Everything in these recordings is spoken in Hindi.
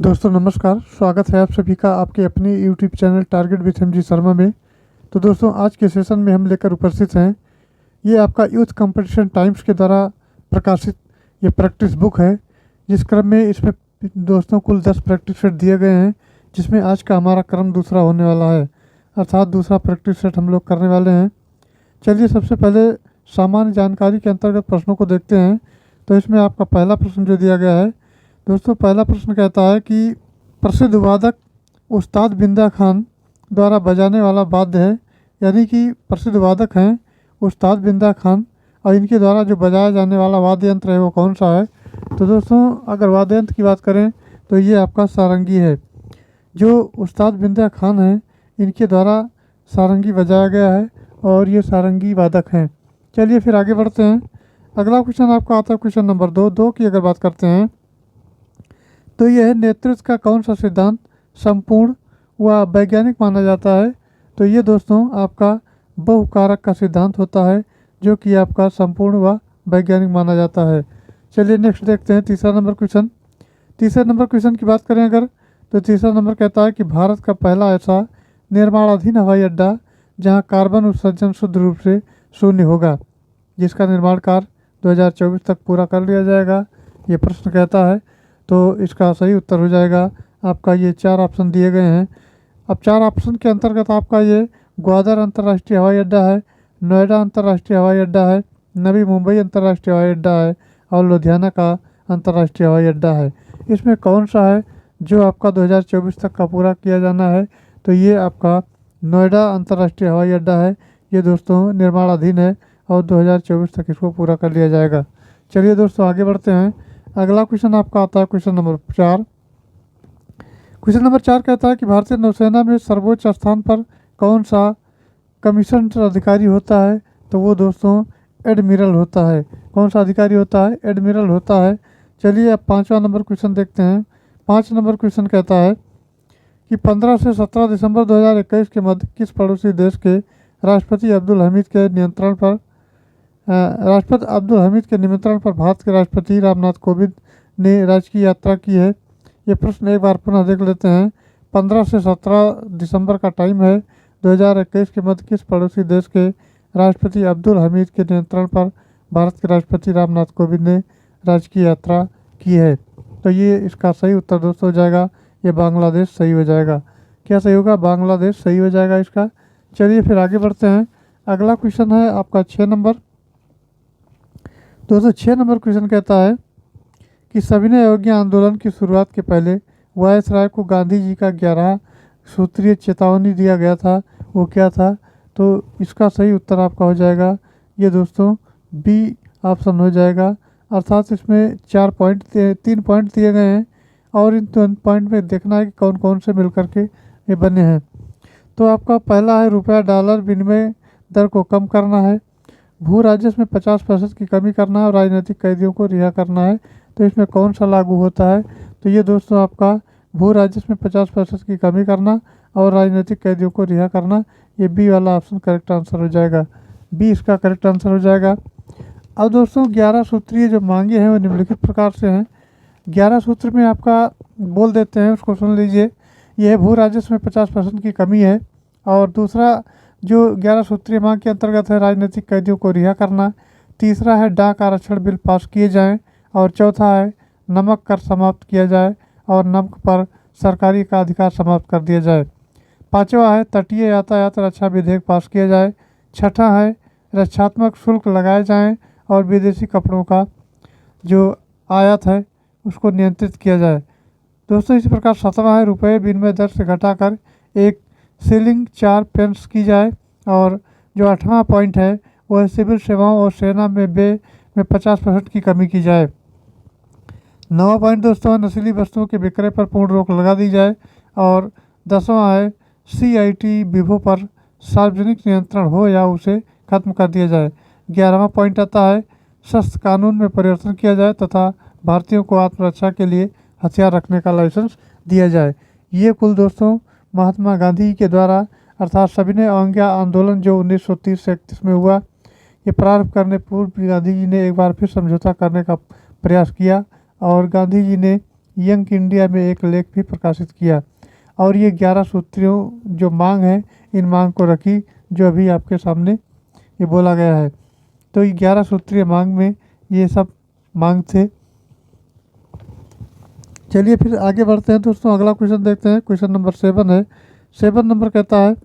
दोस्तों नमस्कार, स्वागत है आप सभी का आपके अपने YouTube channel target with MG Sharma में। तो दोस्तों आज के सेशन में हम लेकर उपस्थित हैं, ये आपका यूथ कंपटीशन टाइम्स के द्वारा प्रकाशित ये प्रैक्टिस बुक है, जिस क्रम में इसमें दोस्तों कुल 10 प्रैक्टिस सेट दिए गए हैं, जिसमें आज का हमारा क्रम दूसरा होने वाला है, अर्थात दूसरा प्रैक्टिस सेट हम लोग करने वाले हैं। चलिए सबसे पहले सामान्य जानकारी के अंतर्गत प्रश्नों को देखते हैं। तो इसमें आपका पहला प्रश्न जो दिया गया है दोस्तों, पहला प्रश्न कहता है कि प्रसिद्ध वादक उस्ताद बिंदा खान द्वारा बजाने वाला वाद्य है, यानी कि प्रसिद्ध वादक हैं उस्ताद बिंदा खान और इनके द्वारा जो बजाया जाने वाला वाद्य यंत्र है वो कौन सा है। तो दोस्तों अगर वाद्य यंत्र की बात करें तो ये आपका सारंगी है। जो उस्ताद बिंदा खान हैं इनके द्वारा सारंगी बजाया गया है और ये सारंगी वादक हैं। चलिए फिर आगे बढ़ते हैं। अगला क्वेश्चन आपका आता है क्वेश्चन नंबर 2 की अगर बात करते हैं तो यह नेतृत्व का कौन सा सिद्धांत संपूर्ण व वैज्ञानिक माना जाता है। तो ये दोस्तों आपका बहुकारक का सिद्धांत होता है, जो कि आपका संपूर्ण व वैज्ञानिक माना जाता है। चलिए नेक्स्ट देखते हैं तीसरा नंबर क्वेश्चन। तीसरे नंबर क्वेश्चन की बात करें अगर तो तीसरा नंबर कहता है कि भारत का पहला ऐसा निर्माणाधीन हवाई अड्डा जहाँ कार्बन उत्सर्जन शुद्ध रूप से शून्य होगा, जिसका निर्माण कार्य 2024 तक पूरा कर लिया जाएगा, ये प्रश्न कहता है। तो इसका सही उत्तर हो जाएगा आपका, ये 4 ऑप्शन दिए गए हैं। अब 4 ऑप्शन के अंतर्गत आपका ये ग्वादर अंतर्राष्ट्रीय हवाई अड्डा है, नोएडा अंतर्राष्ट्रीय हवाई अड्डा है, नवी मुंबई अंतर्राष्ट्रीय हवाई अड्डा है और लुधियाना का अंतर्राष्ट्रीय हवाई अड्डा है। इसमें कौन सा है जो आपका 2024 तक का पूरा किया जाना है। तो ये आपका नोएडा अंतर्राष्ट्रीय हवाई अड्डा है, ये दोस्तों निर्माणाधीन है और 2024 तक इसको पूरा कर लिया जाएगा। चलिए दोस्तों आगे बढ़ते हैं। अगला क्वेश्चन आपका आता है क्वेश्चन नंबर 4। क्वेश्चन नंबर 4 कहता है कि भारतीय नौसेना में सर्वोच्च स्थान पर कौन सा कमीशन अधिकारी होता है। तो वो दोस्तों एडमिरल होता है। कौन सा अधिकारी होता है? एडमिरल होता है। चलिए अब 5वां नंबर क्वेश्चन देखते हैं। 5 नंबर क्वेश्चन कहता है कि 15 से 17 दिसंबर 2021 के मध्य किस पड़ोसी देश के राष्ट्रपति अब्दुल हमीद के निमंत्रण पर भारत के राष्ट्रपति रामनाथ कोविंद ने राजकीय यात्रा की है। ये प्रश्न एक बार पुनः देख लेते हैं। 15 से 17 दिसंबर का टाइम है। 2021 के मध्य किस पड़ोसी देश के राष्ट्रपति अब्दुल हमीद के नियंत्रण पर भारत के राष्ट्रपति रामनाथ कोविंद ने राजकीय यात्रा की है। तो ये इसका सही उत्तर दोस्तों हो जाएगा, ये बांग्लादेश सही हो जाएगा। क्या सही होगा? बांग्लादेश सही हो जाएगा इसका। चलिए फिर आगे बढ़ते हैं। अगला क्वेश्चन है आपका 6 नंबर। दोस्तों 6 नंबर क्वेश्चन कहता है कि सविनय अवज्ञा आंदोलन की शुरुआत के पहले वायसराय को गांधी जी का 11 सूत्रीय चेतावनी दिया गया था, वो क्या था। तो इसका सही उत्तर आपका हो जाएगा ये दोस्तों बी ऑप्शन हो जाएगा। अर्थात इसमें 3 पॉइंट दिए गए हैं और इन 3 पॉइंट में देखना है कि कौन कौन से मिलकर के ये बने हैं। तो आपका पहला है रुपया डॉलर विनिमय दर को कम करना है, भू राजस्व में 50% की कमी करना है और राजनीतिक कैदियों को रिहा करना है। तो इसमें कौन सा लागू होता है। तो ये दोस्तों आपका भू राजस्व में 50% की कमी करना और राजनीतिक कैदियों को रिहा करना, ये बी वाला ऑप्शन करेक्ट आंसर हो जाएगा। बी इसका करेक्ट आंसर हो जाएगा। अब दोस्तों 11 सूत्रीय जो मांगे हैं वो निम्नलिखित प्रकार से हैं। 11 सूत्र में आपका बोल देते हैं, उसको सुन लीजिए। यह भू राजस्व में 50% की कमी है और दूसरा जो 11 सूत्रीय मांग के अंतर्गत है राजनीतिक कैदियों को रिहा करना। तीसरा है डाक आरक्षण बिल पास किए जाएं और चौथा है नमक कर समाप्त किया जाए और नमक पर सरकारी का अधिकार समाप्त कर दिया जाए। 5वां है तटीय यातायात रक्षा विधेयक पास किया जाए। 6ठा है रक्षात्मक शुल्क लगाए जाएं और विदेशी कपड़ों का जो आयात है उसको नियंत्रित किया जाए। दोस्तों इसी प्रकार 7वां है रुपये विनिमय दर से घटाकर एक सीलिंग 4 पेंस की जाए और जो 8वां पॉइंट है वह सिविल सेवाओं और सेना में 50% की कमी की जाए। 9वां पॉइंट दोस्तों है नशीली वस्तुओं के विक्रय पर पूर्ण रोक लगा दी जाए और 10वां है CIT विभो पर सार्वजनिक नियंत्रण हो या उसे खत्म कर दिया जाए। 11वां पॉइंट आता है शस्त्र कानून में परिवर्तन किया जाए तथा भारतीयों को आत्मरक्षा के लिए हथियार रखने का लाइसेंस दिया जाए। ये कुल दोस्तों महात्मा गांधी के द्वारा अर्थात सविनय अवज्ञा आंदोलन जो 1930 से 31 में हुआ, ये प्रारंभ करने पूर्व गांधी जी ने एक बार फिर समझौता करने का प्रयास किया और गांधी जी ने यंग इंडिया में एक लेख भी प्रकाशित किया। और ये 11 सूत्रियों जो मांग है, इन मांग को रखी जो अभी आपके सामने ये बोला गया है। तो ये 11 सूत्रीय मांग में ये सब मांग थे। चलिए फिर आगे बढ़ते हैं दोस्तों, अगला क्वेश्चन देखते हैं। क्वेश्चन नंबर 7 है। 7 नंबर कहता है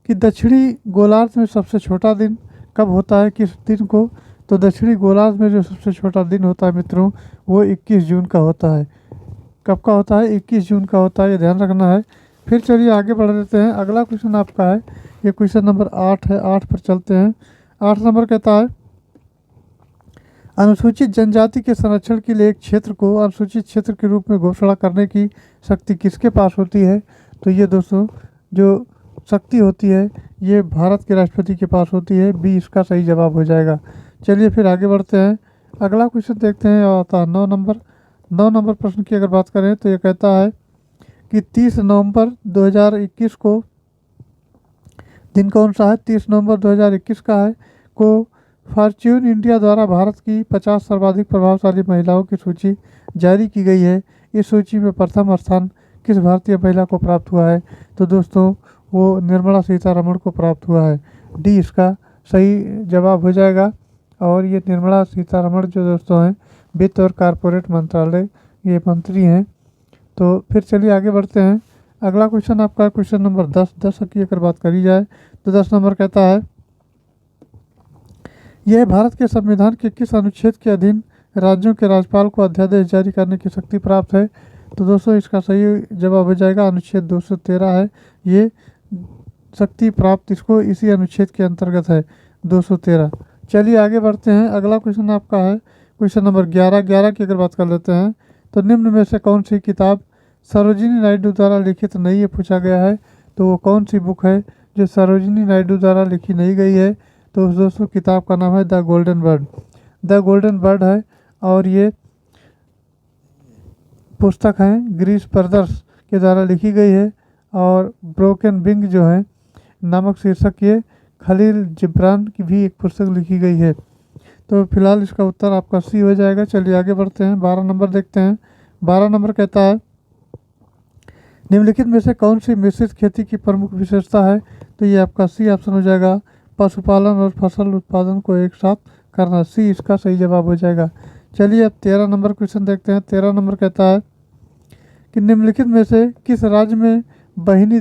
कि दक्षिणी गोलार्ध में सबसे छोटा दिन कब होता है, किस दिन को? तो दक्षिणी गोलार्ध में जो सबसे छोटा दिन होता है मित्रों, वो 21 जून का होता है। कब का होता है? 21 जून का होता है, ये ध्यान रखना है। फिर चलिए आगे बढ़ देते हैं। अगला क्वेश्चन आपका है, ये क्वेश्चन नंबर 8 है। 8 पर चलते हैं। 8 नंबर कहता है अनुसूचित जनजाति के संरक्षण के लिए एक क्षेत्र को अनुसूचित क्षेत्र के रूप में घोषणा करने की शक्ति किसके पास होती है? तो ये दोस्तों जो शक्ति होती है ये भारत के राष्ट्रपति के पास होती है। बी इसका सही जवाब हो जाएगा। चलिए फिर आगे बढ़ते हैं। अगला क्वेश्चन देखते हैं, आता है 9 नंबर। 9 नंबर प्रश्न की अगर बात करें तो ये कहता है कि 30 नवंबर 2021 को दिन कौन सा है? 30 नवंबर 2021 का है को फॉर्च्यून इंडिया द्वारा भारत की 50 सर्वाधिक प्रभावशाली महिलाओं की सूची जारी की गई है। इस सूची में प्रथम स्थान किस भारतीय महिला को प्राप्त हुआ है? तो दोस्तों वो निर्मला सीतारमण को प्राप्त हुआ है। डी इसका सही जवाब हो जाएगा। और ये निर्मला सीतारमण जो दोस्तों हैं वित्त और कारपोरेट मंत्रालय ये मंत्री हैं। तो फिर चलिए आगे बढ़ते हैं। अगला क्वेश्चन आपका क्वेश्चन नंबर 10 की अगर बात करी जाए तो 10 नंबर कहता है यह भारत के संविधान के किस अनुच्छेद के अधीन राज्यों के राज्यपाल को अध्यादेश जारी करने की शक्ति प्राप्त है? तो दोस्तों इसका सही जवाब हो जाएगा अनुच्छेद 213 है। ये शक्ति प्राप्त इसको इसी अनुच्छेद के अंतर्गत है, 213। चलिए आगे बढ़ते हैं। अगला क्वेश्चन आपका है क्वेश्चन नंबर 11 की अगर बात कर लेते हैं तो निम्न में से कौन सी किताब सरोजिनी नायडू द्वारा लिखित नहीं है, पूछा गया है। तो वो कौन सी बुक है जो सरोजिनी नायडू द्वारा लिखी नहीं गई है? तो उस दोस्तों किताब का नाम है the golden bird. The golden bird है और ये पुस्तक है गिरीश ब्रदर्स के द्वारा लिखी गई है। और ब्रोकन विंग जो है नामक शीर्षक ये खलील जिब्रान की भी एक पुस्तक लिखी गई है। तो फिलहाल इसका उत्तर आपका सी हो जाएगा। चलिए आगे बढ़ते हैं। 12 नंबर देखते हैं। 12 नंबर कहता है निम्नलिखित में से कौन सी मिश्रित खेती की प्रमुख विशेषता है? तो ये आपका सी ऑप्शन हो जाएगा, पशुपालन और फसल उत्पादन को एक साथ करना। सी इसका सही जवाब हो जाएगा। चलिए अब 13 नंबर क्वेश्चन देखते हैं। 13 नंबर कहता है कि निम्नलिखित में से किस राज्य में बहिनी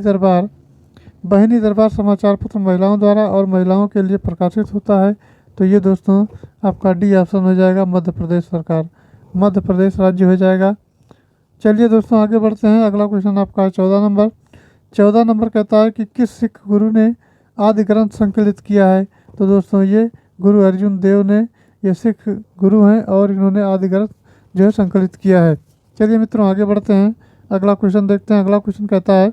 दरबार समाचार पत्र महिलाओं द्वारा और महिलाओं के लिए प्रकाशित होता है? तो ये दोस्तों आपका डी ऑप्शन हो जाएगा, मध्य प्रदेश सरकार, मध्य प्रदेश राज्य हो जाएगा। चलिए दोस्तों आगे बढ़ते हैं। अगला क्वेश्चन आपका है 14 नंबर। 14 नंबर कहता है कि किस सिख गुरु ने आदि ग्रंथ संकलित किया है? तो दोस्तों ये गुरु अर्जुन देव ने, ये सिख गुरु हैं और इन्होंने आदि ग्रंथ जो है संकलित किया है। चलिए मित्रों आगे बढ़ते हैं। अगला क्वेश्चन देखते हैं। अगला क्वेश्चन कहता है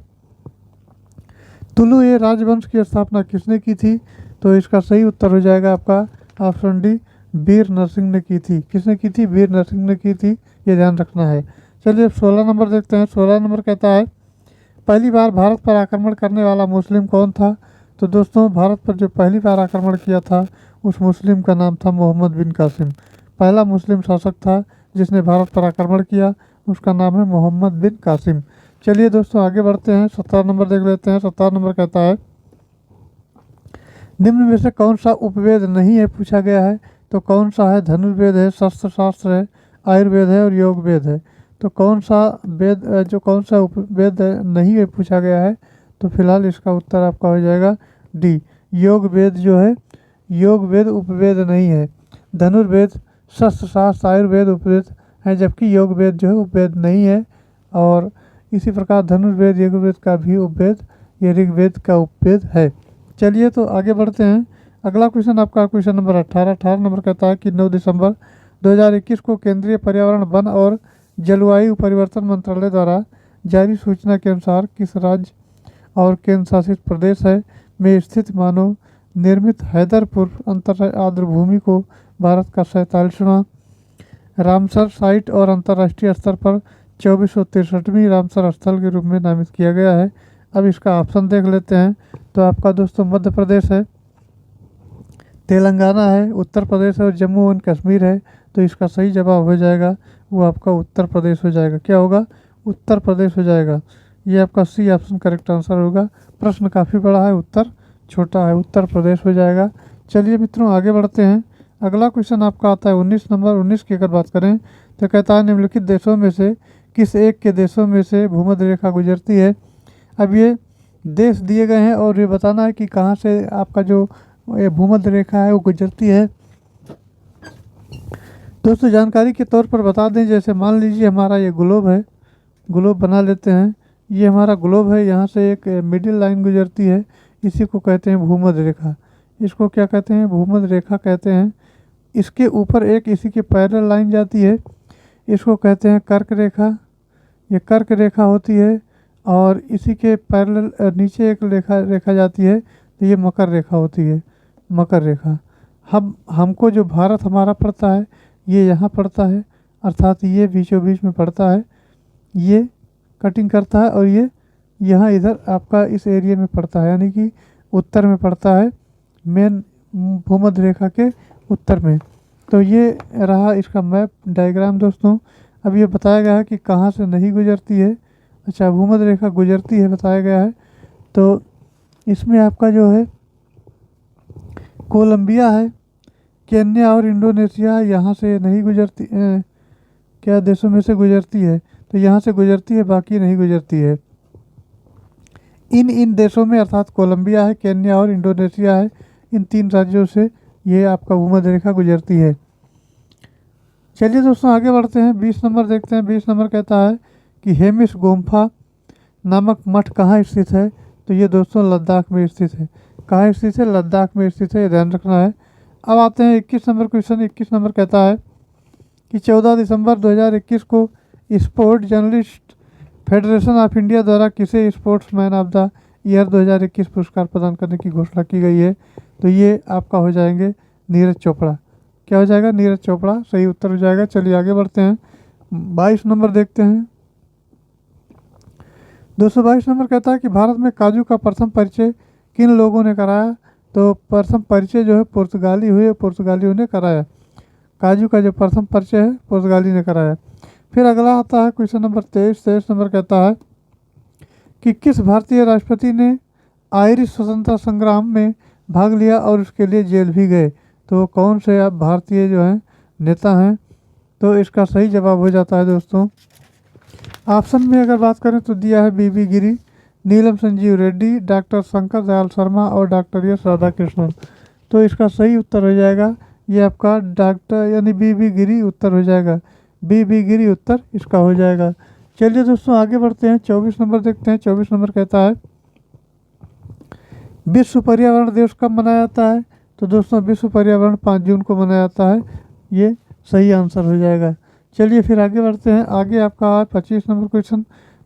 तुलु ये राजवंश की स्थापना किसने की थी? तो इसका सही उत्तर हो जाएगा आपका ऑप्शन डी, वीर नरसिंह ने की थी। किसने की थी? वीर नरसिंह ने की थी, ये ध्यान रखना है। चलिए अब 16 नंबर देखते हैं। 16 नंबर कहता है पहली बार भारत पर आक्रमण करने वाला मुस्लिम कौन था? तो दोस्तों भारत पर जो पहली बार आक्रमण किया था उस मुस्लिम का नाम था मोहम्मद बिन कासिम। पहला मुस्लिम शासक था जिसने भारत पर आक्रमण किया, उसका नाम है मोहम्मद बिन कासिम। चलिए दोस्तों आगे बढ़ते हैं। 17 नंबर देख लेते हैं। 17 नंबर कहता है निम्न में से कौन सा उपवेद नहीं है, पूछा गया है। तो कौन सा है? धनुर्वेद है, शस्त्र शास्त्र है, आयुर्वेद है और योग वेद है। तो कौन सा वेद जो कौन सा उपवेद नहीं है पूछा गया है? तो फिलहाल इसका उत्तर आपका हो जाएगा डी, योग वेद जो है, योग वेद उपवेद नहीं है। धनुर्वेद, शस्त्र शास्त्र, आयुर्वेद उपवेद है, जबकि योग वेद जो है उपवेद नहीं है। और इसी प्रकार धनुर्वेद यजुर्वेद का भी उपवेद, ये ऋग्वेद का उपवेद है। चलिए तो आगे बढ़ते हैं। अगला क्वेश्चन आपका क्वेश्चन नंबर 18। 18 नंबर कहता है कि 9 दिसंबर 2021 को केंद्रीय पर्यावरण, वन और जलवायु परिवर्तन मंत्रालय द्वारा जारी सूचना के अनुसार किस राज्य और केंद्र शासित प्रदेश है में स्थित मानव निर्मित हैदरपुर अंतर्राष्ट्रीय आर्द्रभूमि को भारत का 47वां रामसर साइट और अंतर्राष्ट्रीय स्तर पर 2463वीं रामसर स्थल के रूप में नामित किया गया है? अब इसका ऑप्शन देख लेते हैं। तो आपका दोस्तों मध्य प्रदेश है, तेलंगाना है, उत्तर प्रदेश है और जम्मू एंड कश्मीर है। तो इसका सही जवाब हो जाएगा वो आपका उत्तर प्रदेश हो जाएगा। क्या होगा? उत्तर प्रदेश हो जाएगा। ये आपका सी ऑप्शन करेक्ट आंसर होगा। प्रश्न काफ़ी बड़ा है, उत्तर छोटा है, उत्तर प्रदेश हो जाएगा। चलिए मित्रों आगे बढ़ते हैं। अगला क्वेश्चन आपका आता है 19 नंबर। 19 की अगर बात करें तो कहता है निम्नलिखित देशों में से किस एक के देशों में से भूमध्य रेखा गुजरती है। अब ये देश दिए गए हैं और ये बताना है कि कहाँ से आपका जो ये भूमध्य रेखा है वो गुजरती है। दोस्तों जानकारी के तौर पर बता दें, जैसे मान लीजिए हमारा ये ग्लोब है, ग्लोब बना लेते हैं। ये हमारा ग्लोब है, यहाँ से एक मिडिल लाइन गुजरती है, इसी को कहते हैं भूमध्य रेखा। इसको क्या कहते हैं? भूमध्य रेखा कहते हैं। इसके ऊपर एक इसी की पैरेलल लाइन जाती है, इसको कहते हैं कर्क रेखा। ये कर्क रेखा होती है और इसी के पैरेलल नीचे एक रेखा जाती है, तो ये मकर रेखा होती है, मकर रेखा। हमको जो भारत हमारा पड़ता है ये यहाँ पड़ता है, अर्थात ये बीचों बीच में पड़ता है, ये कटिंग करता है और ये यहाँ इधर आपका इस एरिया में पड़ता है, यानी कि उत्तर में पड़ता है, मेन भूमध्य रेखा के उत्तर में। तो ये रहा इसका मैप डायग्राम दोस्तों। अब ये बताया गया है कि कहाँ से नहीं गुजरती है। अच्छा, भूमध्य रेखा गुजरती है बताया गया है। तो इसमें आपका जो है कोलंबिया है, केन्या और इंडोनेशिया यहाँ से नहीं गुजरती, क्या देशों में से गुजरती है? तो यहाँ से गुजरती है, बाकी नहीं गुजरती है। इन देशों में अर्थात कोलंबिया है, केन्या और इंडोनेशिया है, इन 3 राज्यों से ये आपका भूमध्य रेखा गुजरती है। चलिए दोस्तों आगे बढ़ते हैं। 20 नंबर देखते हैं। 20 नंबर कहता है कि हेमिस गोम्फा नामक मठ कहाँ स्थित है। तो ये दोस्तों लद्दाख में स्थित है। कहाँ स्थित है? लद्दाख में स्थित है, ये ध्यान रखना है। अब आते हैं 21 नंबर क्वेश्चन। 21 नंबर कहता है कि 14 दिसंबर 2021 को sport journalist federation of India द्वारा किसे स्पोर्ट्समैन ऑफ द ईयर 2021 पुरस्कार प्रदान करने की घोषणा की गई है। तो ये आपका हो जाएंगे नीरज चोपड़ा। क्या हो जाएगा? नीरज चोपड़ा सही उत्तर हो जाएगा। चलिए आगे बढ़ते हैं। 22 नंबर देखते हैं। 222 नंबर कहता है कि भारत में काजू का प्रथम परिचय किन लोगों ने कराया। तो प्रथम परिचय जो है पुर्तगाली हुए, पुर्तगालियों ने कराया। काजू का जो प्रथम परिचय है पुर्तगाली ने कराया। फिर अगला आता है क्वेश्चन नंबर 23। 23 नंबर कहता है कि किस भारतीय राष्ट्रपति ने आयरिश स्वतंत्रता संग्राम में भाग लिया और उसके लिए जेल भी गए। तो कौन से आप भारतीय जो हैं नेता हैं। तो इसका सही जवाब हो जाता है दोस्तों, ऑप्शन में अगर बात करें तो दिया है बीबी गिरी, नीलम संजीव रेड्डी, डॉक्टर शंकर दयाल शर्मा और डॉक्टर एस राधाकृष्णन। तो इसका सही उत्तर हो जाएगा ये आपका डॉक्टर यानी बीबी गिरी उत्तर हो जाएगा। बीबी गिरी उत्तर इसका हो जाएगा। चलिए दोस्तों आगे बढ़ते हैं। 24 नंबर देखते हैं। 24 नंबर कहता है विश्व पर्यावरण दिवस कब मनाया जाता है। तो दोस्तों विश्व पर्यावरण 5 जून को मनाया जाता है, ये सही आंसर हो जाएगा। चलिए फिर आगे बढ़ते हैं। आगे आपका 25 नंबर क्वेश्चन।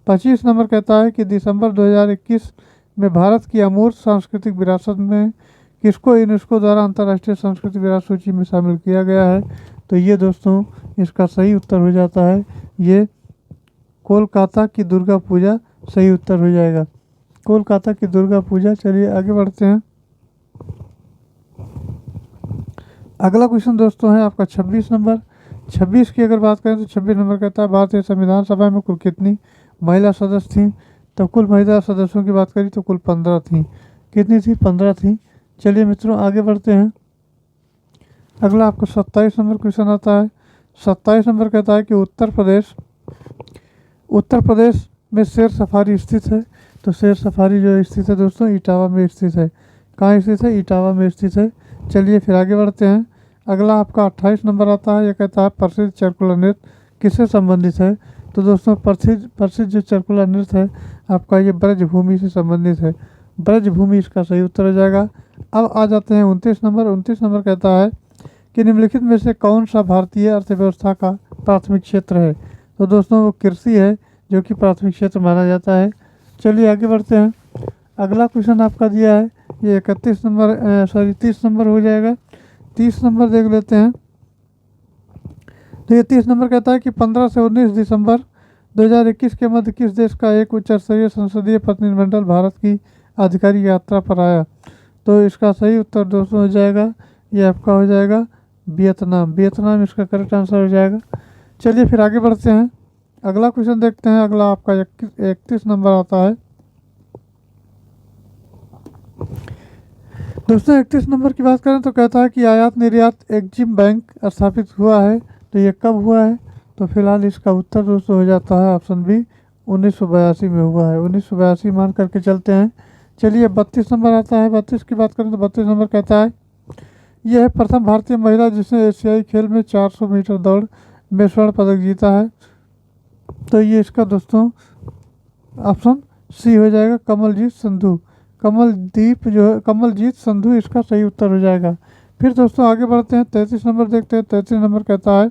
25 नंबर कहता है कि दिसंबर 2021 में भारत की अमूर्त सांस्कृतिक विरासत में किसको यूनेस्को द्वारा अंतर्राष्ट्रीय सांस्कृतिक विरासत सूची में शामिल किया गया है। तो ये दोस्तों इसका सही उत्तर हो जाता है ये कोलकाता की दुर्गा पूजा सही उत्तर हो जाएगा, कोलकाता की दुर्गा पूजा। चलिए आगे बढ़ते हैं। अगला क्वेश्चन दोस्तों है आपका 26 नंबर। 26 की अगर बात करें तो 26 नंबर कहता है भारतीय संविधान सभा में कुल कितनी महिला सदस्य थीं। तो कुल महिला सदस्यों की बात करी तो कुल 15 थीं। कितनी थी? 15 थीं। चलिए मित्रों आगे बढ़ते हैं। अगला आपका 27 नंबर क्वेश्चन आता है। 27 नंबर कहता है कि उत्तर प्रदेश में शेर सफारी स्थित है। तो शेर सफारी जो स्थित है दोस्तों इटावा में स्थित है। कहाँ स्थित है? इटावा में स्थित है। चलिए फिर आगे बढ़ते हैं। अगला आपका 28 नंबर आता है। यह कहता है प्रसिद्ध चरकुला नृत्य किससे संबंधित है। तो दोस्तों प्रसिद्ध जो चरकुला नृत्य है आपका ये ब्रजभूमि से संबंधित है। ब्रजभूमि इसका सही उत्तर हो जाएगा। अब आ जाते हैं 29 नंबर। 29 नंबर कहता है कि निम्नलिखित में से कौन सा भारतीय अर्थव्यवस्था का प्राथमिक क्षेत्र है। तो दोस्तों वो कृषि है जो कि प्राथमिक क्षेत्र माना जाता है। चलिए आगे बढ़ते हैं। अगला क्वेश्चन आपका दिया है ये 31 नंबर 30 नंबर हो जाएगा। 30 नंबर देख लेते हैं। तो ये 30 नंबर कहता है कि 15 से 19 दिसंबर 2021 के मध्य किस देश का एक उच्च स्तरीय संसदीय प्रतिनिधिमंडल भारत की आधिकारिक यात्रा पर आया। तो इसका सही उत्तर दोस्तों हो जाएगा ये आपका हो जाएगा वियतनाम। वियतनाम इसका करेक्ट आंसर हो जाएगा। चलिए फिर आगे बढ़ते हैं, अगला क्वेश्चन देखते हैं। अगला आपका 31 नंबर आता है। दोस्तों 31 नंबर की बात करें तो कहता है कि आयात निर्यात एग्जिम बैंक स्थापित हुआ है, तो ये कब हुआ है? तो फिलहाल इसका उत्तर दोस्तों हो जाता है ऑप्शन बी, 1982 में हुआ है। 1982 मान करके चलते हैं। चलिए 32 नंबर आता है। 32 की बात करें तो 32 नंबर कहता है यह है प्रथम भारतीय महिला जिसने एशियाई खेल में 400 मीटर दौड़ में स्वर्ण पदक जीता है। तो ये इसका दोस्तों ऑप्शन सी हो जाएगा, कमलजीत संधू। कमलजीत संधू इसका सही उत्तर हो जाएगा। फिर दोस्तों आगे बढ़ते हैं, 33 नंबर देखते हैं। 33 नंबर कहता है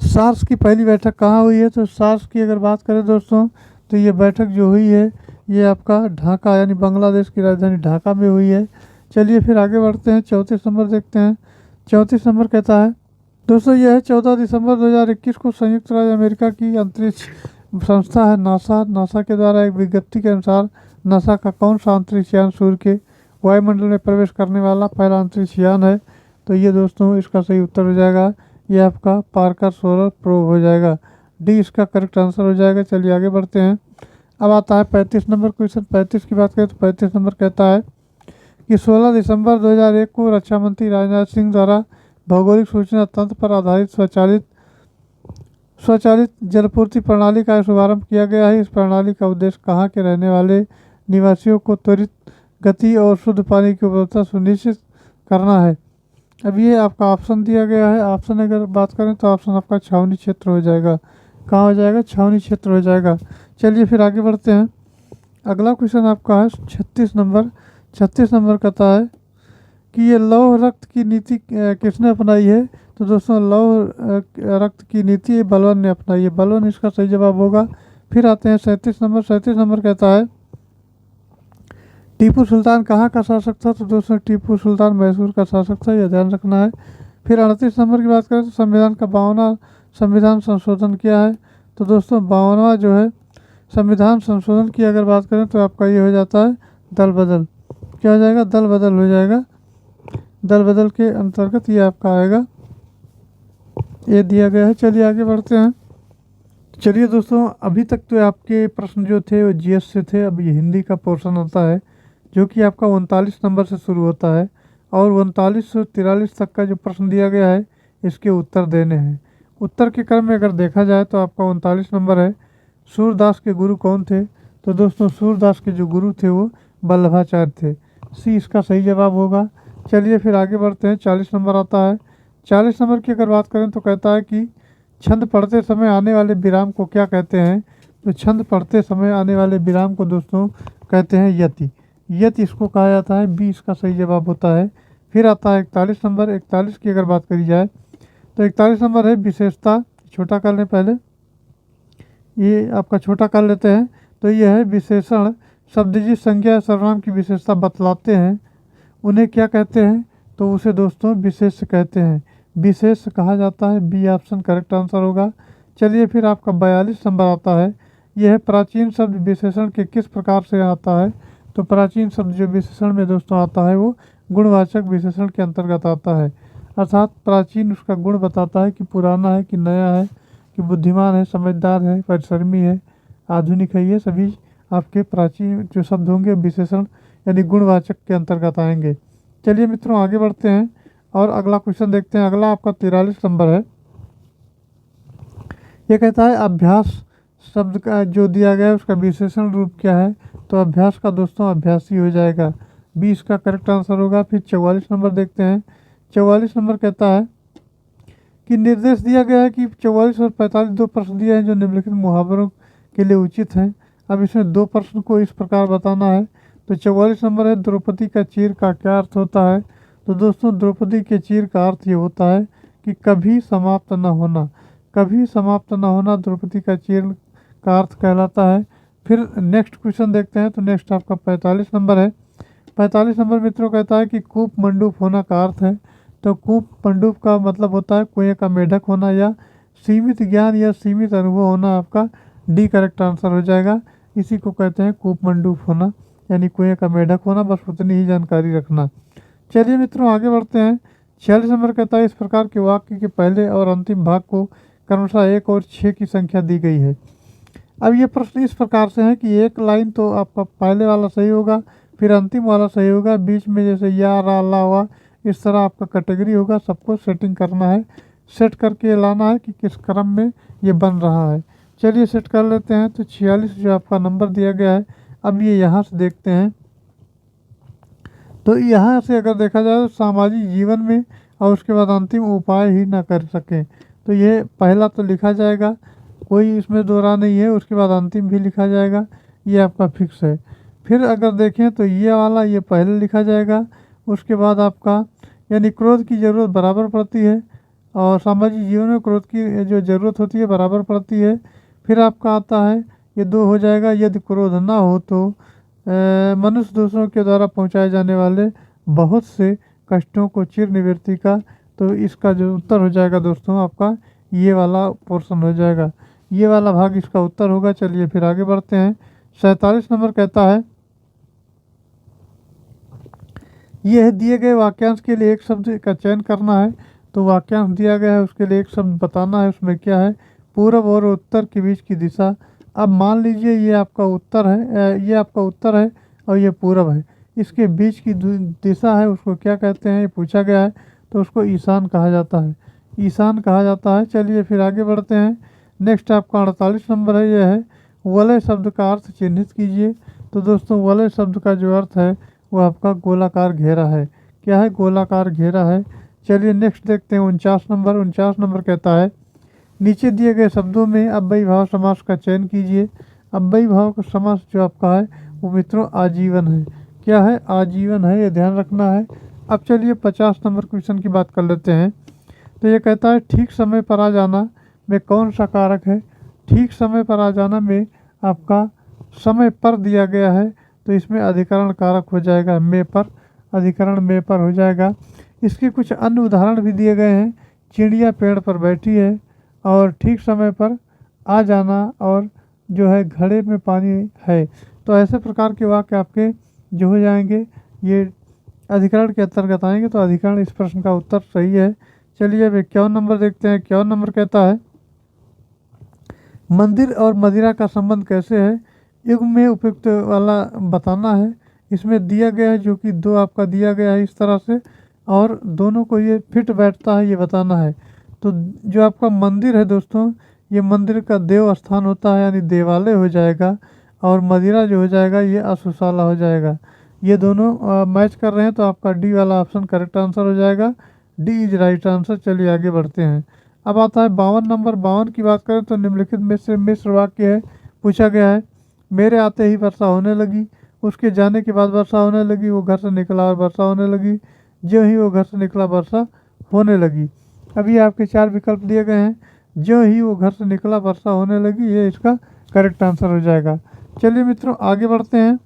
सार्स की पहली बैठक कहाँ हुई है? तो सार्स की अगर बात करें दोस्तों तो ये बैठक जो हुई है ये आपका ढाका यानी बांग्लादेश की राजधानी ढाका में हुई है। चलिए फिर आगे बढ़ते हैं, 34 नंबर देखते हैं। 34 नंबर कहता है दोस्तों यह है 14 दिसंबर 2021 को संयुक्त राज्य अमेरिका की अंतरिक्ष संस्था है नासा के द्वारा एक विज्ञप्ति के अनुसार नासा का कौन सा अंतरिक्ष यान सूर्य के वायुमंडल में प्रवेश करने वाला पहला अंतरिक्ष यान है? तो ये दोस्तों इसका सही उत्तर हो जाएगा, ये आपका पार्कर सोलर प्रोब हो जाएगा। डी इसका करेक्ट आंसर हो जाएगा। चलिए आगे बढ़ते हैं। अब आता है 35 नंबर क्वेश्चन। 35 की बात करें तो 35 नंबर कहता है कि 16 दिसंबर 2001 को रक्षा मंत्री राजनाथ सिंह द्वारा भौगोलिक सूचना तंत्र पर आधारित स्वचालित जलपूर्ति प्रणाली का शुभारंभ किया गया है। इस प्रणाली का उद्देश्य कहाँ के रहने वाले निवासियों को त्वरित गति और शुद्ध पानी की उपलब्धता सुनिश्चित करना है। अब ये आपका ऑप्शन दिया गया है। ऑप्शन अगर बात करें तो ऑप्शन आपका छावनी क्षेत्र हो जाएगा। कहाँ हो जाएगा? छावनी क्षेत्र हो जाएगा। चलिए फिर आगे बढ़ते हैं। अगला क्वेश्चन आपका है 36 नंबर। 36 नंबर कहता है कि ये लौह रक्त की नीति किसने अपनाई है? तो दोस्तों लौह रक्त की नीति बलवन ने अपनाई है। बलवन इसका सही जवाब होगा। फिर आते हैं 37 नंबर। 37 नंबर कहता है टीपू सुल्तान कहाँ का शासक था? तो दोस्तों टीपू सुल्तान मैसूर का शासक था, यह ध्यान रखना है। फिर 38 नंबर की बात करें तो संविधान का 52वां संविधान संशोधन किया है? तो दोस्तों 52वां जो है संविधान संशोधन की अगर बात करें तो आपका ये हो जाता है दल बदल। क्या हो जाएगा? दल बदल हो जाएगा। दल बदल के अंतर्गत ये आपका आएगा, ये दिया गया है। चलिए आगे बढ़ते हैं। चलिए दोस्तों अभी तक तो आपके प्रश्न जो थे वो जीएस से थे। अब ये हिंदी का पोर्शन आता है जो कि आपका 39 नंबर से शुरू होता है और 39 से 43 तक का जो प्रश्न दिया गया है इसके उत्तर देने हैं। उत्तर के क्रम में अगर देखा जाए तो आपका 39 नंबर है सूरदास के गुरु कौन थे? तो दोस्तों सूरदास के जो गुरु थे वो वल्लभाचार्य थे। सी इसका सही जवाब होगा। चलिए फिर आगे बढ़ते हैं। 40 नंबर आता है। 40 नंबर की अगर बात करें तो कहता है कि छंद पढ़ते समय आने वाले विराम को क्या कहते हैं? तो छंद पढ़ते समय आने वाले विराम को दोस्तों कहते हैं यति। यति इसको कहा जाता है। बी इसका सही जवाब होता है। फिर आता है 41 नंबर। 41 की अगर बात करी जाए तो 41 नंबर है विशेषता। छोटा कर लें पहले, ये आपका छोटा कर लेते हैं। तो ये है विशेषण शब्दजी संज्ञा सर्वनाम की विशेषता बतलाते हैं, उन्हें क्या कहते हैं? तो उसे दोस्तों विशेष कहते हैं। विशेष कहा जाता है। बी ऑप्शन करेक्ट आंसर होगा। चलिए फिर आपका 42 नंबर आता है। यह है प्राचीन शब्द विशेषण के किस प्रकार से आता है? तो प्राचीन शब्द जो विशेषण में दोस्तों आता है वो गुणवाचक विशेषण के अंतर्गत आता है। अर्थात प्राचीन उसका गुण बताता है कि पुराना है कि नया है, कि बुद्धिमान है, समझदार है, परिश्रमी है, आधुनिक है। ये सभी आपके प्राचीन जो शब्द होंगे विशेषण यानी गुणवाचक के अंतर्गत आएंगे। चलिए मित्रों आगे बढ़ते हैं और अगला क्वेश्चन देखते हैं। अगला आपका 43 नंबर है। ये कहता है अभ्यास शब्द का जो दिया गया है उसका विशेषण रूप क्या है? तो अभ्यास का दोस्तों अभ्यासी हो जाएगा। बी इसका करेक्ट आंसर होगा। फिर 44 नंबर देखते हैं। 44 नंबर कहता है कि निर्देश दिया गया है कि 44 और 45 दो प्रश्न दिए हैं जो निम्नलिखित मुहावरों के लिए उचित हैं। अब इसमें दो प्रश्न को इस प्रकार बताना है। तो 44 नंबर है द्रौपदी का चीर का क्या अर्थ होता है? तो दोस्तों द्रौपदी के चीर का अर्थ ये होता है कि कभी समाप्त न होना। कभी समाप्त न होना द्रौपदी का चीर का अर्थ कहलाता है। फिर नेक्स्ट क्वेश्चन देखते हैं। तो नेक्स्ट आपका 45 नंबर है। 45 नंबर मित्रों कहता है कि कूप मंडूप होना का अर्थ है। तो कूप मंडूप का मतलब होता है कुएं का मेढक होना या सीमित ज्ञान या सीमित अनुभव होना। आपका डी करेक्ट आंसर हो जाएगा। इसी को कहते हैं कूप मंडूप होना यानी कुएं का मेढक होना। बस उतनी ही जानकारी रखना। चलिए मित्रों आगे बढ़ते हैं। 46 नंबर कहता है, इस प्रकार के वाक्य के पहले और अंतिम भाग को क्रमशः 1 और 6 की संख्या दी गई है। अब ये प्रश्न इस प्रकार से है कि एक लाइन तो आपका पहले वाला सही होगा, फिर अंतिम वाला सही होगा, बीच में जैसे या रा ला हुआ इस तरह आपका कैटेगरी होगा। सबको सेटिंग करना है, सेट करके लाना है कि किस क्रम में ये बन रहा है। चलिए सेट कर लेते हैं। तो 46 जो आपका नंबर दिया गया है, अब ये यहाँ से देखते हैं। तो यहाँ से अगर देखा जाए तो सामाजिक जीवन में और उसके बाद अंतिम उपाय ही ना कर सकें, तो ये पहला तो लिखा जाएगा, कोई इसमें दो राह नहीं है। उसके बाद अंतिम भी लिखा जाएगा, ये आपका फिक्स है। फिर अगर देखें तो ये वाला ये पहले लिखा जाएगा। उसके बाद आपका यानी क्रोध की ज़रूरत बराबर पड़ती है और सामाजिक जीवन में क्रोध की जो ज़रूरत होती है बराबर पड़ती है। फिर आपका आता है ये 2 हो जाएगा, यदि क्रोध ना हो तो मनुष्य दूसरों के द्वारा पहुंचाए जाने वाले बहुत से कष्टों को चिर निवृत्ति का। तो इसका जो उत्तर हो जाएगा दोस्तों आपका ये वाला पोर्शन हो जाएगा, ये वाला भाग इसका उत्तर होगा। चलिए फिर आगे बढ़ते हैं। 47 नंबर कहता है, यह दिए गए वाक्यांश के लिए एक शब्द का चयन करना है। तो वाक्यांश दिया गया है, उसके लिए एक शब्द बताना है। उसमें क्या है, पूर्व और उत्तर के बीच की दिशा। अब मान लीजिए ये आपका उत्तर है, ये आपका उत्तर है और ये पूर्व है, इसके बीच की दिशा है उसको क्या कहते हैं, ये पूछा गया है। तो उसको ईशान कहा जाता है, ईशान कहा जाता है। चलिए फिर आगे बढ़ते हैं। नेक्स्ट आपका 48 नंबर है, यह है वलय शब्द का अर्थ चिन्हित कीजिए। तो दोस्तों वलय शब्द का जो अर्थ है वो आपका गोलाकार घेरा है। क्या है, गोलाकार घेरा है। चलिए नेक्स्ट देखते हैं 49 नंबर। 49 नंबर कहता है, नीचे दिए गए शब्दों में अव्ययी भाव समास का चयन कीजिए। अव्ययी भाव का समास जो आपका है वो मित्रों आजीवन है। क्या है, आजीवन है, ये ध्यान रखना है। अब चलिए 50 नंबर क्वेश्चन की बात कर लेते हैं। तो ये कहता है, ठीक समय पर आ जाना में कौन सा कारक है। ठीक समय पर आ जाना में आपका समय पर दिया गया है, तो इसमें अधिकरण कारक हो जाएगा में पर, अधिकरण में पर हो जाएगा। इसके कुछ अन्य उदाहरण भी दिए गए हैं। चिड़िया पेड़ पर बैठी है और ठीक समय पर आ जाना और जो है घड़े में पानी है। तो ऐसे प्रकार के वाक्य आपके जो हो जाएंगे ये अधिकरण के अंतर्गत आएंगे। तो अधिकरण इस प्रश्न का उत्तर सही है। चलिए अब 51 नंबर देखते हैं। 51 नंबर कहता है, मंदिर और मदिरा का संबंध कैसे है। युग में उपयुक्त वाला बताना है। इसमें दिया गया है जो कि 2 आपका दिया गया है इस तरह से, और दोनों को ये फिट बैठता है ये बताना है। तो जो आपका मंदिर है दोस्तों, ये मंदिर का देव स्थान होता है यानी देवालय हो जाएगा, और मदिरा जो हो जाएगा ये अशुशाला हो जाएगा। ये दोनों मैच कर रहे हैं, तो आपका डी वाला ऑप्शन करेक्ट आंसर हो जाएगा। D is right answer. चलिए आगे बढ़ते हैं। अब आता है 52 नंबर। 52 की बात करें तो निम्नलिखित में से मिश्र वाक्य है। पूछा गया है, मेरे आते ही वर्षा होने लगी, उसके जाने के बाद वर्षा होने लगी, वो घर से निकला और वर्षा होने लगी, जो ही वो घर से निकला वर्षा होने लगी। अभी आपके 4 विकल्प दिए गए हैं। जो ही वो घर से निकला वर्षा होने लगी, ये इसका करेक्ट आंसर हो जाएगा। चलिए मित्रों आगे बढ़ते हैं।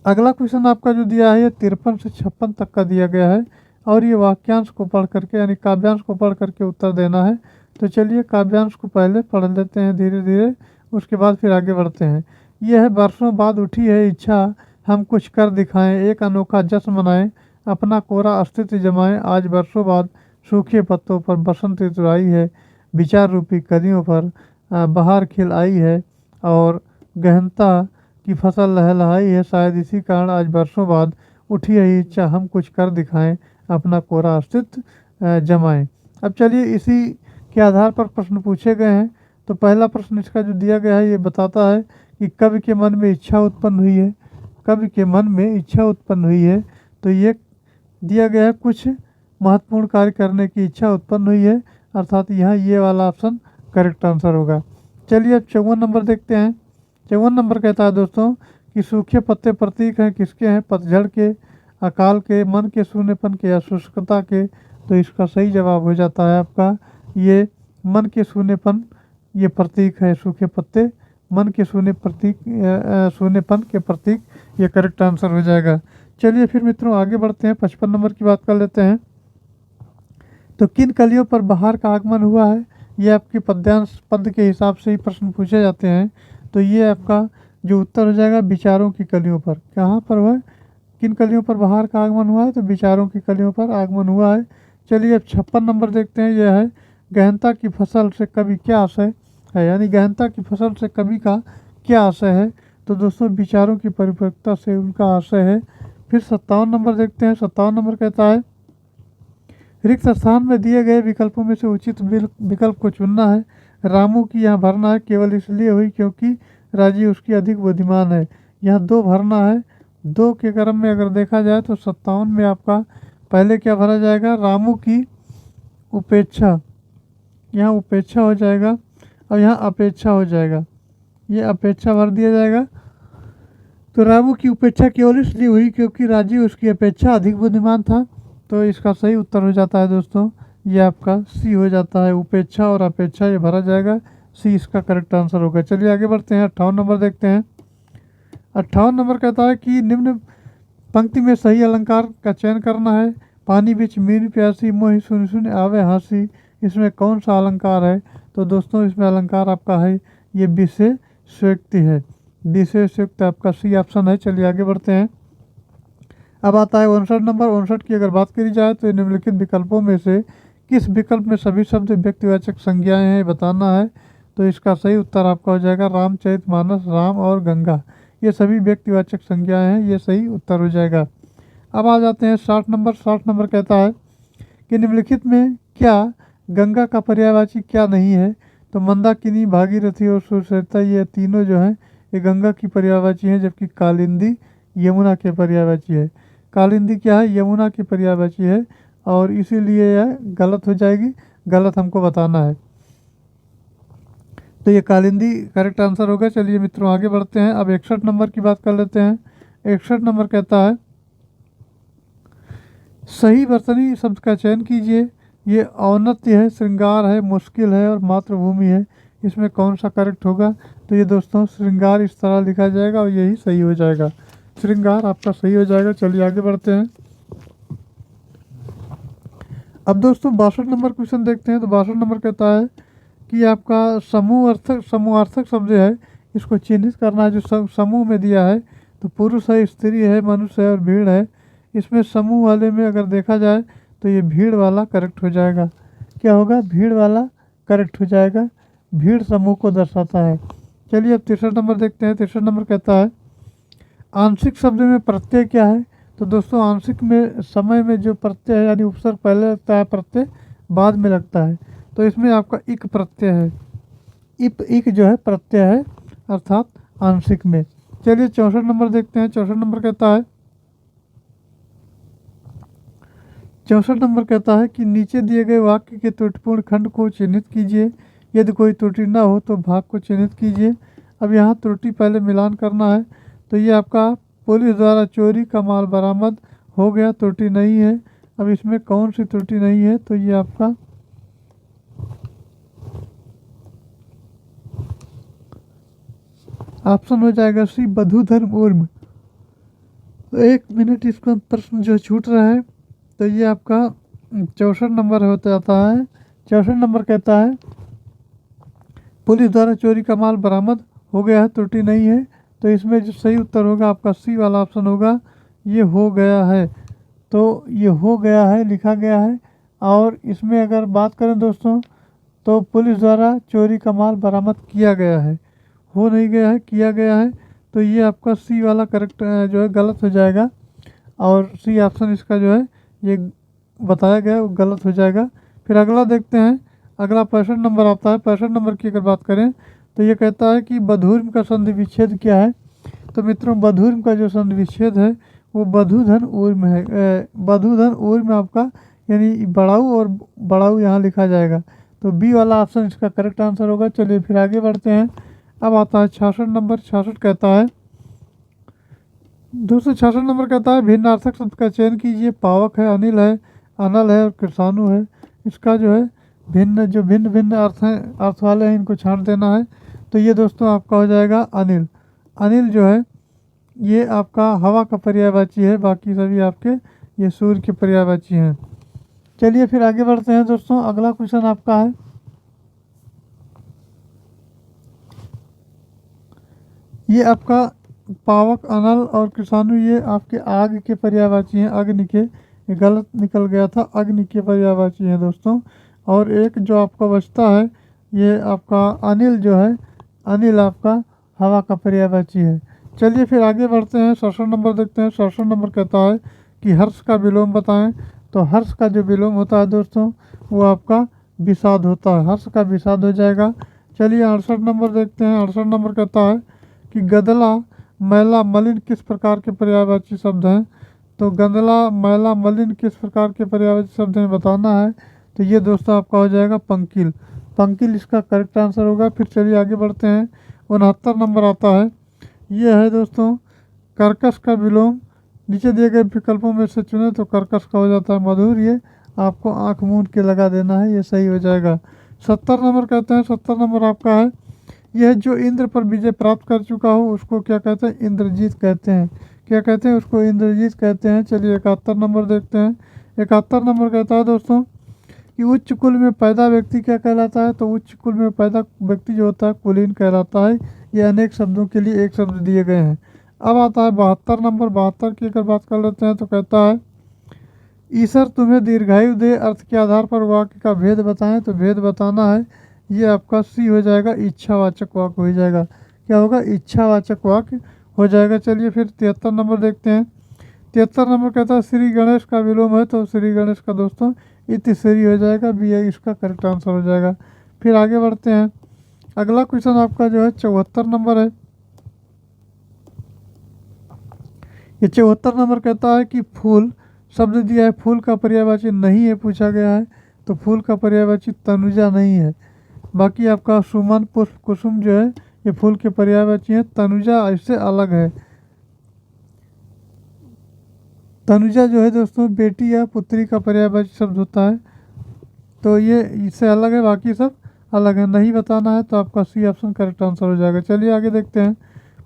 अगला क्वेश्चन आपका जो दिया है ये 53 से 56 तक का दिया गया है, और ये वाक्यांश को पढ़ करके यानी काव्यांश को पढ़ करके उत्तर देना है। तो चलिए काव्यांश को पहले पढ़ लेते हैं धीरे धीरे, उसके बाद फिर आगे बढ़ते हैं। यह है, वर्षों बाद उठी है इच्छा, हम कुछ कर दिखाएं, एक अनोखा जश्न मनाएं, अपना कोरा अस्तित्व जमाएं, आज वर्षों बाद सूखे पत्तों पर बसंत ऋतु आई है, विचार रूपी कलियों पर बहार खिल आई है, और गहनता की फसल लहलहाई है, शायद इसी कारण आज वर्षों बाद उठी है इच्छा, हम कुछ कर दिखाएं, अपना कोरा अस्तित्व जमाएं। अब चलिए इसी के आधार पर प्रश्न पूछे गए हैं। तो पहला प्रश्न इसका जो दिया गया है ये बताता है कि कवि के मन में इच्छा उत्पन्न हुई है। कवि के मन में इच्छा उत्पन्न हुई है, तो ये दिया गया है कुछ महत्वपूर्ण कार्य करने की इच्छा उत्पन्न हुई है, अर्थात यहाँ ये वाला ऑप्शन करेक्ट आंसर होगा। चलिए अब 54 नंबर देखते हैं। 54 नंबर कहता है दोस्तों कि सूखे पत्ते प्रतीक हैं किसके हैं, पतझड़ के, अकाल के, मन के सूनेपन के या शुष्कता के। तो इसका सही जवाब हो जाता है आपका ये मन के सूनेपन, ये प्रतीक है सूखे पत्ते, मन के सूनेपन के प्रतीक, ये करेक्ट आंसर हो जाएगा। चलिए फिर मित्रों आगे बढ़ते हैं। 55 नंबर की बात कर लेते हैं। तो किन कलियों पर बहार का आगमन हुआ है, ये आपके पद्यांश पद के हिसाब से ही प्रश्न पूछे जाते हैं। तो ये आपका जो उत्तर हो जाएगा विचारों की कलियों पर। कहाँ पर हुआ, किन कलियों पर बहार का आगमन हुआ है? तो विचारों की कलियों पर आगमन हुआ है। चलिए अब 56 नंबर देखते हैं। यह है गहनता की फसल से कवि क्या आशय है, यानी गहनता की फसल से कवि का क्या आशय है? तो दोस्तों विचारों की परिपक्वता से उनका आशय है। फिर 57 नंबर देखते हैं। 57 नंबर कहता है रिक्त स्थान में दिए गए विकल्पों में से उचित विकल्प को चुनना है। रामू की यहाँ भरना है केवल इसलिए हुई क्योंकि राजीव उसकी अधिक बुद्धिमान है। यहाँ 2 भरना है। 2 के क्रम में अगर देखा जाए तो 57 में आपका पहले क्या भरा जाएगा? रामू की उपेक्षा, यहाँ उपेक्षा हो जाएगा और यहाँ अपेक्षा हो जाएगा। ये अपेक्षा भर दिया जाएगा। तो रामू की उपेक्षा केवल इसलिए हुई क्योंकि राजीव उसकी अपेक्षा अधिक बुद्धिमान था। तो इसका सही उत्तर हो जाता है दोस्तों, ये आपका सी हो जाता है। उपेक्षा और अपेक्षा ये भरा जाएगा, सी इसका करेक्ट आंसर होगा। चलिए आगे बढ़ते हैं। 58 नंबर देखते हैं। 58 नंबर कहता है कि निम्न पंक्ति में सही अलंकार का चयन करना है। पानी बीच मीरी प्यासी मोहि सुन सुन आवे हंसी, इसमें कौन सा अलंकार है? तो दोस्तों इसमें अलंकार आपका है ये विशेषोक्ति है। विशेषोक्ति आपका सी ऑप्शन है। चलिए आगे बढ़ते हैं। अब आता है 59 नंबर। 59 की अगर बात करी जाए तो निम्नलिखित विकल्पों में से किस विकल्प में सभी शब्द व्यक्तिवाचक संज्ञाएं हैं बताना है। तो इसका सही उत्तर आपका हो जाएगा रामचरितमानस, राम और गंगा, ये सभी व्यक्तिवाचक संज्ञाएं हैं, ये सही उत्तर हो जाएगा। अब आ जाते हैं 60 नंबर। 60 नंबर कहता है कि निम्नलिखित में क्या गंगा का पर्यायवाची क्या नहीं है? तो मंदाकिनी, भागीरथी और सुचरिता ये तीनों जो हैं ये गंगा की पर्यायवाची हैं, जबकि कालिंदी यमुना के पर्यायवाची है। कालिंदी क्या है? यमुना की पर्यायवाची है और इसीलिए यह गलत हो जाएगी, गलत हमको बताना है। तो ये कालिंदी करेक्ट आंसर होगा। चलिए मित्रों आगे बढ़ते हैं। अब 61 नंबर की बात कर लेते हैं। 61 नंबर कहता है सही वर्तनी शब्द का चयन कीजिए। ये औन्नत्य है, श्रृंगार है, मुश्किल है और मातृभूमि है, इसमें कौन सा करेक्ट होगा? तो ये दोस्तों श्रृंगार इस तरह लिखा जाएगा और यही सही हो जाएगा। श्रृंगार आपका सही हो जाएगा। चलिए आगे बढ़ते हैं। अब दोस्तों 62 नंबर क्वेश्चन देखते हैं। तो 62 नंबर कहता है कि आपका समूहार्थक शब्द है, इसको चिन्हित करना है। जो समूह में दिया है तो पुरुष है, स्त्री है, मनुष्य है और भीड़ है। इसमें समूह वाले में अगर देखा जाए तो ये भीड़ वाला करेक्ट हो जाएगा। क्या होगा? भीड़ वाला करेक्ट हो जाएगा। भीड़ समूह को दर्शाता है। चलिए अब 63 नंबर देखते हैं। 63 नंबर कहता है आंशिक शब्द में प्रत्यय क्या है? तो दोस्तों आंशिक में समय में जो प्रत्यय है यानी उपसर्ग पहले लगता है, प्रत्यय बाद में लगता है। तो इसमें आपका इक प्रत्यय है। इक जो है प्रत्यय है अर्थात आंशिक में। चलिए 64 नंबर देखते हैं। 64 नंबर कहता है 64 नंबर कहता है कि नीचे दिए गए वाक्य के त्रुटिपूर्ण खंड को चिन्हित कीजिए। यदि कोई त्रुटि ना हो तो भाग को चिन्हित कीजिए। अब यहाँ त्रुटि पहले मिलान करना है। तो ये आपका पुलिस द्वारा चोरी का माल बरामद हो गया, त्रुटि नहीं है। अब इसमें कौन सी त्रुटि नहीं है? तो ये आपका ऑप्शन हो जाएगा सी बधूधर्म उर्म। तो 1 मिनट इसका प्रश्न जो छूट रहा है। तो ये आपका 64 नंबर हो जाता है। 64 नंबर कहता है पुलिस द्वारा चोरी का माल बरामद हो गया है, त्रुटि नहीं है। तो इसमें जो सही उत्तर होगा आपका सी वाला ऑप्शन होगा, ये हो गया है। तो ये हो गया है लिखा गया है। और इसमें अगर बात करें दोस्तों तो पुलिस द्वारा चोरी का माल बरामद किया गया है, हो नहीं गया है, किया गया है। तो ये आपका सी वाला करेक्ट जो है गलत हो जाएगा और सी ऑप्शन इसका जो है ये बताया गया वो गलत हो जाएगा। फिर अगला देखते हैं। अगला 65 नंबर आता है। 65 नंबर की अगर बात करें तो ये कहता है कि बधूर्म का संधि विच्छेद क्या है? तो मित्रों बधूर्म का जो संधि विच्छेद है वो बधूधन ऊर्म है। बधूधन ऊर्म आपका यानी बड़ाऊ और बड़ाऊ यहाँ लिखा जाएगा। तो बी वाला ऑप्शन इसका करेक्ट आंसर होगा। चलिए फिर आगे बढ़ते हैं। अब आता है 66 नंबर। 66 कहता है 266 नंबर कहता है भिन्नार्थक शब्द का चयन कीजिए। पावक है, अनिल है, अनल है और कृषाणु है। इसका जो है भिन्न भिन्न अर्थ हैं, अर्थ वाले हैं, इनको छांट देना है। तो ये दोस्तों आपका हो जाएगा अनिल। अनिल जो है ये आपका हवा का पर्यायवाची है, बाकी सभी आपके ये सूर्य के पर्यायवाची हैं। चलिए फिर आगे बढ़ते हैं दोस्तों। अगला क्वेश्चन आपका है ये आपका पावक, अनल और कृषाणु ये आपके आग के पर्यायवाची हैं। अग्नि के, ये गलत निकल गया था, अग्नि के पर्यायवाची हैं दोस्तों। और एक जो आपका बचता है ये आपका अनिल जो है, अनिल आपका हवा का पर्यायवाची है। चलिए फिर आगे बढ़ते हैं, 67 नंबर देखते हैं। 67 नंबर कहता है कि हर्ष का विलोम बताएं। तो हर्ष का जो विलोम होता है दोस्तों वो आपका विषाद होता है, हर्ष का विषाद हो जाएगा। चलिए 68 नंबर देखते हैं। 68 नंबर कहता है कि गदला, मैला, मलिन किस प्रकार के पर्यायवाची शब्द हैं। तो गंदला, मैला, मलिन किस प्रकार के पर्यायवाची शब्द हैं बताना है। तो ये दोस्तों आपका हो जाएगा पंकिल, पंकिल इसका करेक्ट आंसर होगा। फिर चलिए आगे बढ़ते हैं। 69 नंबर आता है, ये है दोस्तों कर्कश का विलोम। नीचे दिए गए विकल्पों में से चुने तो कर्कश का हो जाता है मधुर। ये आपको आंख मूंद के लगा देना है, ये सही हो जाएगा। 70 नंबर कहते हैं, 70 नंबर आपका है, यह जो इंद्र पर विजय प्राप्त कर चुका हो उसको क्या कहते हैं, इंद्रजीत कहते हैं। क्या कहते हैं उसको, इंद्रजीत कहते हैं। चलिए 71 नंबर देखते हैं। 71 नंबर कहता है दोस्तों कि उच्च कुल में पैदा व्यक्ति क्या कहलाता है। तो उच्च कुल में पैदा व्यक्ति जो होता है कुलीन कहलाता है। ये अनेक शब्दों के लिए एक शब्द दिए गए हैं। अब आता है 72 नंबर। 72 की अगर बात कर लेते हैं तो कहता है ईश्वर तुम्हें दीर्घायु दे, अर्थ के आधार पर वाक्य का भेद बताएं। तो भेद बताना है, ये आपका सी हो जाएगा, इच्छावाचक वाक्य हो जाएगा। क्या होगा, इच्छावाचक वाक्य हो जाएगा। चलिए फिर 73 नंबर देखते हैं। 73 नंबर कहता है श्री गणेश का विलोम है। तो श्री गणेश का दोस्तों इतिश्री हो जाएगा, बी है इसका करेक्ट आंसर हो जाएगा। फिर आगे बढ़ते हैं। अगला क्वेश्चन आपका जो है 74 नंबर है। ये 74 नंबर कहता है कि फूल शब्द दिया है, फूल का पर्यायवाची नहीं है पूछा गया है। तो फूल का पर्यायवाची तनुजा नहीं है। बाकी आपका सुमन, पुष्प, कुसुम जो है ये फूल के पर्यायवाची हैं। तनुजा इससे अलग है। तनुजा जो है दोस्तों बेटी या पुत्री का पर्यायवाची शब्द होता है। तो ये इससे अलग है, बाकी सब अलग है। नहीं बताना है तो आपका सी ऑप्शन करेक्ट आंसर हो जाएगा। चलिए आगे देखते हैं।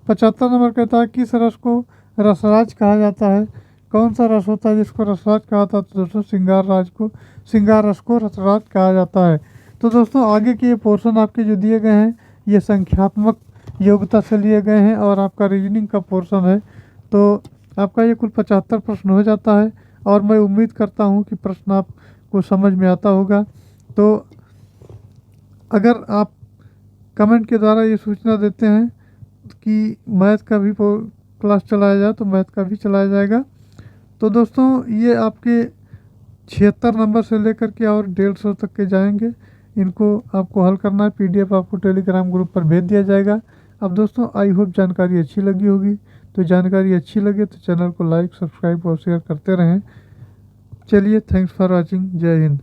75 नंबर कहता है किस रस को रसराज कहा जाता है। कौन सा रस होता है जिसको रसराज कहा जाता है। तो दोस्तों श्रृंगार राज को, श्रृंगार रस को रसराज कहा जाता है। तो दोस्तों आगे के ये पोर्शन आपके जो दिए गए हैं ये संख्यात्मक योग्यता से लिए गए हैं और आपका रीजनिंग का पोर्शन है। तो आपका ये कुल 75 प्रश्न हो जाता है और मैं उम्मीद करता हूँ कि प्रश्न आपको समझ में आता होगा। तो अगर आप कमेंट के द्वारा ये सूचना देते हैं कि मैथ का भी क्लास चलाया जाए तो मैथ का भी चलाया जाएगा। तो दोस्तों ये आपके 76 नंबर से लेकर के और 150 तक के जाएंगे। इनको आपको हल करना है, पीडीएफ आपको टेलीग्राम ग्रुप पर भेज दिया जाएगा। अब दोस्तों आई होप जानकारी अच्छी लगी होगी। तो जानकारी अच्छी लगे तो चैनल को लाइक, सब्सक्राइब और शेयर करते रहें। चलिए थैंक्स फॉर वॉचिंग। जय हिंद।